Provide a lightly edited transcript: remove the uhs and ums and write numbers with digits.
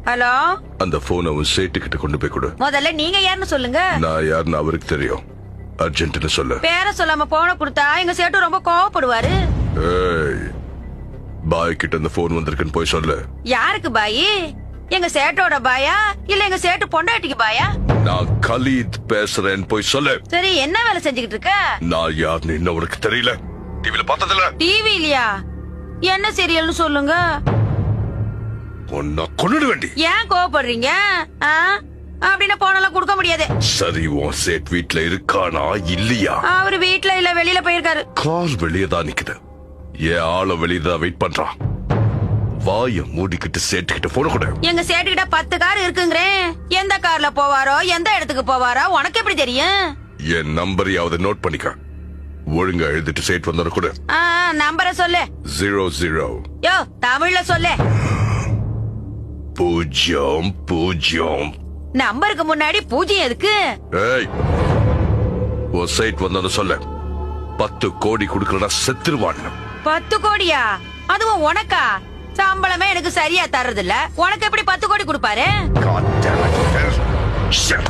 Hello, அந்த phone அவன் சேட்டு கிட்ட கொண்டு போய் கொடு. முதல்ல நீங்க யாருன்னு சொல்லுங்க. நான் யாருன்னு அவருக்கு தெரியும். அர்ஜென்ட்னு சொல்லு. பேர சொல்லாம போன கொடுத்தா எங்க சேட்டு ரொம்ப கோவப்படுவாரு. ஏய், பாய் கிட்ட அந்த போன் வந்திருக்குன்னு போய் சொல்லு. யாருக்கு பாயி? எங்க சேட்டோட பாயா இல்ல எங்க சேட்டு பொண்டாட்டிக்கு பாயா? நான் கலீத் பேசுறேன்னு போய் சொல்லு. சரி, என்ன வேலை செஞ்சுக்கிட்டு இருக்க? நான் யாருன்னு இன்னும் உனக்கு தெரியல. டிவில பார்த்ததில்ல. டிவி இல்லையா? என்ன சீரியல்னு சொல்லுங்க. உன்னை கொன்னுட வேண்டி. ஏன் கோவப்படுறீங்க? அப்படின்னா போனெல்லாம் கொடுக்க முடியாது. சரி, உன் சேட் வீட்ல இருக்கானா இல்லையா? அவரு வீட்ல இல்ல, வெளியில போயிருக்காரு. கார் வெளியே தான் நிக்குது. ஏன் ஆள வெளியே தான் வெயிட் பண்றான். வாய மூடிக்கிட்டு சேட்டுக்கிட்ட போன கூட. எங்க சேட்டுக்கிட்ட 10 கார் இருக்குங்கிறேன். எந்த கார்ல போவாரோ, எந்த இடத்துக்கு போவாரோ உனக்கு எப்படி தெரியும்? என் நம்பரையாவது நோட் பண்ணிக்க. ஒழுங்கா எழுதிட்டு சேட் வந்தோட கூட. நம்பரை சொல்லு. 00. யோ, தமிழ்ல சொல்லு. 00. நம்பருக்கு முன்னாடி 0 எதுக்கு? ஏய், உன் சைட் வந்தோட சொல்ல. 10 கோடி கொடுக்கலனா செத்துருவான். 10 கோடியா? அதுவும் உனக்கா? சம்பளமே எனக்கு சரியா தர்றது இல்ல, உனக்கு எப்படி 10 கோடி கொடுப்பாரு? God damn it. Shit.